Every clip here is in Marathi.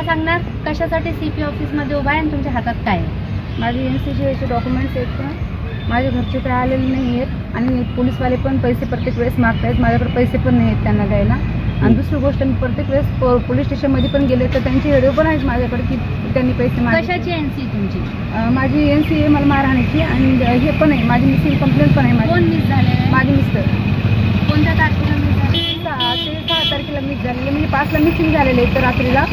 काय सांगणार, कशासाठी सीपी ऑफिसमध्ये उभा आहे आणि तुमच्या हातात काय आहे? माझे NCचे डॉक्युमेंट्स आहेत का, माझ्या घरचे काय आलेले नाही आहेत आणि पोलीसवाले पण पैसे प्रत्येक वेळेस मागतायत, माझ्याकडे पैसे पण नाही आहेत त्यांना द्यायला. आणि दुसरी गोष्ट, मी प्रत्येक वेळेस पोलीस स्टेशनमध्ये पण गेले तर त्यांचे व्हिडिओ पण आहेत माझ्याकडे की त्यांनी पैसे मागले. कशाची NC तुमची? माझी NC आहे मला मारहाणीची आणि हे पण आहे, माझी मिसिंग कंप्लेंट पण आहे. कोण मिस झाले? माझे मिस्टर. कोणत्या तारखेला मिस झाले? 6 तारखेला मिस झालेले, म्हणजे 5ला मिसिंग झालेले तर रात्रीला.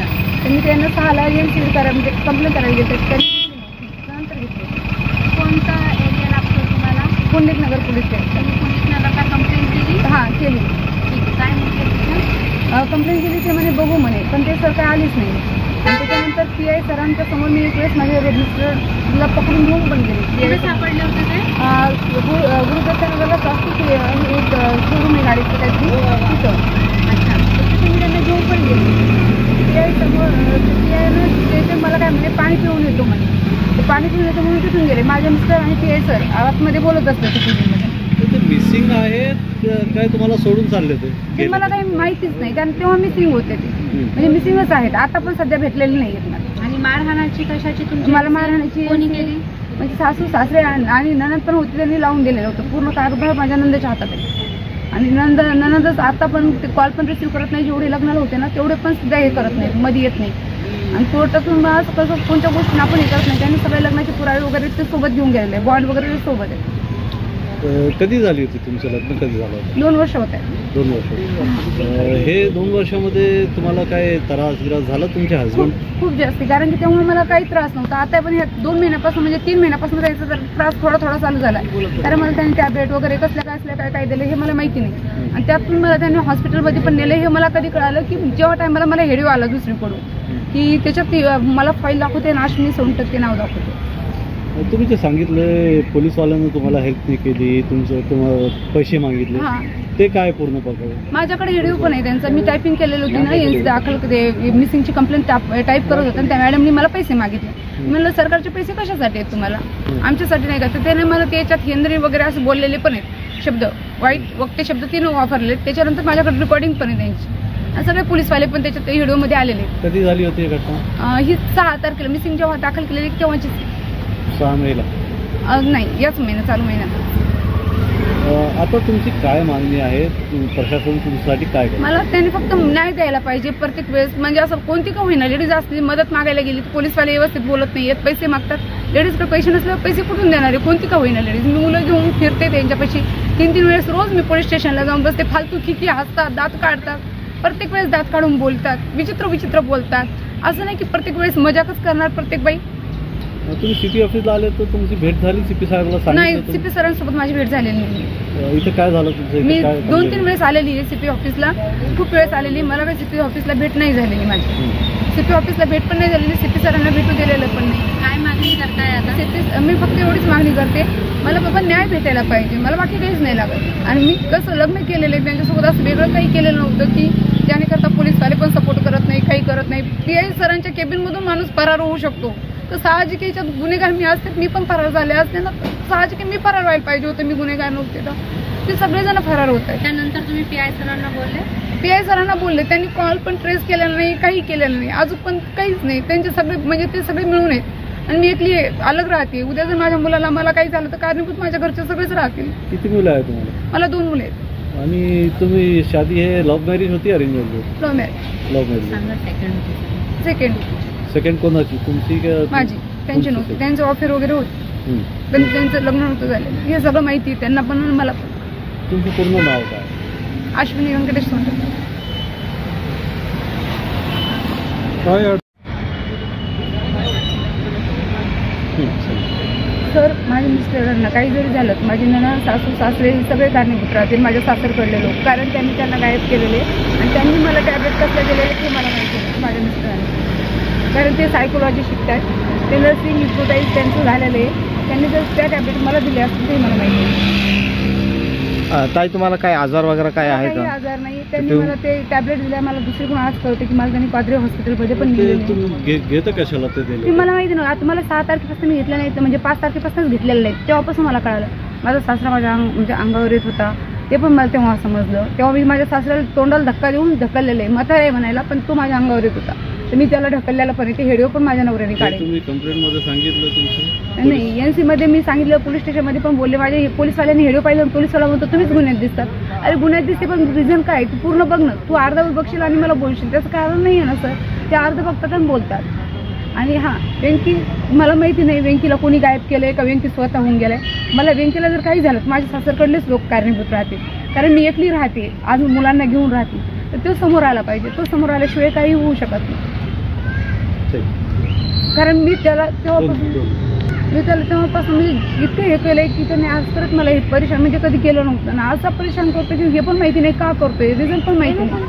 त्यांनी त्यांना 6ला NC करायला म्हणजे कंप्लेंट करायला गेले त्यांनी नंतर घेतले. कोणता एरिया लागतो तुम्हाला? पुंडलिक नगर पोलीस स्टेशन. तुम्ही पुंडलिक नगरला कंप्लेंट केली? हां केली. ठीक आहे, काय म्हटलं तिथं? कंप्लेंट केली ते म्हणे बघू म्हणे, पण ते सर काय आलीच नाही. आणि त्याच्यानंतर PI सरांच्या समोर मी एक वेळेस माझ्या मिस्टरला पकडून घेऊन पण गेले. कुठे सापडले होते ते? गुरुदत्त नगरला प्लास्टिक एक शोरूम आहे गाडीचं काहीतरी तिथं. अच्छा, तिथे मी त्यांना घेऊन पण गेले. PI समोर PI ते मला काय म्हणे पाणी पिऊन येतो म्हणे. ते पाणी पिऊन येतो म्हणून तिथून गेले. माझे मिस्टर आणि PI सर आतमध्ये बोलत असतात तिथे. ते मिसिंग आहेत काय, तुम्हाला सोडून चालले ते मला काही माहितीच नाही, कारण तेव्हा मिसिंग होते ते, म्हणजे मिसिंगच आहेत. आता पण सध्या भेटलेले नाही आहेत मला. आणि मारहाणाची कशाची तुमची? मला मारहाणाची कोणी केली? म्हणजे सासू सासरे आणि ननद पण होती, त्यांनी लावून दिलेलं होतं. पूर्ण कारभार माझ्या नंदेच्या हातात आहे. आणि ननदच आता पण ते कॉल पण रिसिव्ह करत नाही. जेवढे लग्नाला होते ना तेवढे पण सुद्धा हे करत नाही, मध्ये येत नाही. आणि कोर्टातून असं कसं कोणत्या गोष्टी आपण हे करत नाही. त्यांनी सगळे लग्नाचे पुरावे वगैरे ते सोबत घेऊन गेलेले आहे, बॉन्ड वगैरे ते सोबत आहे. कधी झाली होती तुमचं लग्न, कधी झालं होतं? 2 वर्ष होत आहे. 2 वर्ष. हे 2 वर्षामध्ये तुम्हाला काय त्रास झाला तुमच्या हजबंड? खूप जास्त, कारण की तेव्हा मला काही त्रास नव्हता. आता पण ह्या 2 महिन्यापासून म्हणजे 3 महिन्यापासून त्याचा त्रास थोडा चालू झाला. कारण मला त्यांनी टॅबलेट वगैरे कसल्या काय दिले हे मला माहिती नाही. आणि त्यातून मला त्यांनी हॉस्पिटलमध्ये पण नेले. हे मला कधी कळालं की जेव्हा टायमाला मला हेडिओ आला दुसरीकडून की त्याच्यात मला फाईल दाखवते आणि अश्विनी सोनटक्के नाव दाखवते. तुम्ही जे सांगितलं पोलीसवाल्यांना तुम्हाला हेल्प नाही केली, तुम्हाला पैसे मागितले, ते काय पूर्ण पकडलं? माझ्याकडे व्हिडिओ पण आहे त्यांचा. मी टायपिंग केलेलं होती ना, NC दाखल मिसिंगची कंप्लेंट टाईप करत होतं आणि त्या मॅडमनी मला पैसे मागितले. म्हणलं सरकारचे पैसे कशासाठी आहेत तुम्हाला? आमच्यासाठी नाही का. तर त्याने मला त्याच्यात हेंद्री वगैरे असं बोललेले पण आहेत शब्द, वाईट वक्ते शब्द 3 वापरले. त्याच्यानंतर माझ्याकडे रेकॉर्डिंग पण आहे त्यांची. आणि सगळे पोलीसवाले पण त्याच्यात व्हिडिओमध्ये आलेले. कधी झाली होती ही घटना? ही 6 तारखेला मिसिंग जेव्हा दाखल केलेली तेव्हाची. 6 मेला? नाही, याच महिन्यात, चालू महिन्यात. आता तुमची काय मागणी आहे? प्रशासन तुमच्यासाठी काय करतं? मला त्यांनी फक्त न्याय द्यायला पाहिजे प्रत्येक वेळेस. म्हणजे असं कोणती का होईना, लेडीज असली मदत मागायला गेली तर पोलीसवाले व्यवस्थित बोलत नाही आहेत, पैसे मागतात. लेडीजकडे पैसे नसल्यावर पैसे कुठून देणार आहे? कोणती का होईना लेडीज. मी मुलं घेऊन फिरते त्यांच्यापाशी 3-3 वेळेस रोज मी पोलीस स्टेशनला जाऊन बसते. फालतू किती हसतात, दात काढतात, प्रत्येक वेळेस दात काढून बोलतात, विचित्र बोलतात. असं नाही की प्रत्येक वेळेस मजाकच करणार प्रत्येक बाई. तुम्ही CP ऑफिसला आले तर तुमची भेट झाली CP साहेबांना सांगितलं? नाही, CP सरांसोबत माझी भेट झालेली नाही. इथे काय झालं तुमचं? मी 2-3 वेळेस आलेली आहे CP ऑफिसला, खूप वेळेस आलेली. मला काही CP ऑफिसला भेट नाही झालेली माझी. CP ऑफिसला भेट पण नाही झालेली, CP सरांना भेटू दिलेलं पण नाही. काय मागणी करताय आता? मी फक्त एवढीच मागणी करते, मला बाबा न्याय भेटायला पाहिजे. मला बाकी काहीच नाही लागत. आणि मी कसं लग्न केलेलं आहे त्यांच्यासोबत, असं वेगळं काही केलेलं नव्हतं की त्याने करता पोलीसवाले पण सपोर्ट करत नाही, काही करत नाही. PI सरांच्या केबिनमधून माणूस फरार होऊ शकतो. तर साहजिक याच्यात गुन्हेगार मी असते, मी पण फरार झाले असते ना. साहजिक मी फरार व्हायला पाहिजे होतं, मी गुन्हेगार नव्हते तर. ते सगळेजण फरार होत आहेत. त्यानंतर तुम्ही PI सरांना बोलले? PI सरांना बोलले, त्यांनी कॉल पण ट्रेस केलेला नाही, काही केलेलं नाही, अजून पण काहीच नाही. त्यांचे सगळे म्हणजे ते सगळे मिळून आहेत आणि मी एकली अलग राहते. उद्या जर माझ्या मुलाला मला काही झालं तर कारणीभूत माझ्या घरचे सगळेच राहतील. किती मुलं आहेत तुम्हाला? मला 2 मुलं आहेत. आणि तुम्ही शादी हे लव्ह मॅरेज होती arrange marriage? Love marriage. Love marriage. Second कोणाची, तुमची का माझी? त्यांची नव्हती, त्यांचं ऑफर वगैरे होती, पण त्यांचं लग्न नव्हतं झालं. हे सगळं माहिती त्यांना पण मला पण. तुमचं पूर्ण नाव काय? अश्विनी व्यंकटेश सोनटक्के. सर, माझ्या मिस्टरांना काही जरी झालं तर माझी नणंद, सासू सासरे सगळे कारणीभूत राहतील. माझ्या सासरकडले लोक, कारण त्यांनी त्यांना गायब केलेले आणि त्यांनी मला टॅबलेट कसल्या दिलेले ते मला माहिती नाही माझ्या मिस्टरांनी. कारण ते सायकोलॉजी शिकतात, ते नर्सिंग हिप्नोटाईज त्यांचं झालेलं आहे. त्यांनी जर त्या टॅबलेट मला दिले असते ते मला माहिती नाही. ताई, तुम्हाला काय आजार वगैरे काय आहे का? काही आजार नाही. त्यांनी मला ते टॅबलेट दिल्या. मला दुसरीकडून आज कळते की मला त्यांनी पादरी हॉस्पिटलमध्ये पण घेतं कशाला ते दिले? मला माहिती नव्हतं. आता मला 6 तारखेपासून मी घेतलं नाही, म्हणजे 5 तारखेपासूनच घेतलेलं नाही. तेव्हापासून मला कळालं. माझा सासरा माझ्या म्हणजे अंगावर येत होता, ते पण मला तेव्हा समजलं. तेव्हा मी माझ्या सासऱ्याला तोंडाला धक्का देऊन ढकललेलं आहे. म्हातारा आहे म्हणायला, पण तो माझ्या अंगावर येत होता. तर मी त्याला ढकललेला पण ते व्हिडिओ पण माझ्या नवऱ्याने हे काढले. तुम्ही कंप्लेंट मध्ये सांगितलं तुमचं? नाही एनसी मध्ये मी सांगितलं, पोलीस स्टेशनमध्ये पण बोलले. माझे पोलीसवाल्यांनी व्हिडिओ पाहिलं, पोलीसवाला म्हणतो तुम्हीच गुन्ह्यात दिसतात. अरे गुन्ह्यात दिसते पण रिझन काय, तू पूर्ण बघ ना. तू अर्धा बघशील आणि मला बोलशील, त्याचं कारण नाही आहे ना सर. ते अर्ध बघतात आणि बोलतात. आणि हां, वेंकी मला माहिती नाही वेंकीला कोणी गायब केलंय का वेंकी स्वतः होऊन गेलाय. मला वेंकीला जर काही झालं तर माझ्या सासरकडलेच लोक कारणीभूत राहतील, कारण मी एकली राहते, आज मुलांना घेऊन राहते. तर तो समोर आला पाहिजे. तो समोर आल्याशिवाय काही होऊ शकत नाही. कारण मी त्याला तेव्हापासून मी इतकं हे केलंय की त्याने आज परत मला हे परेशान म्हणजे कधी केलं नव्हतं ना. असा परेशान करतो की हे पण माहिती नाही का करतोय, रिझन पण माहिती नाही.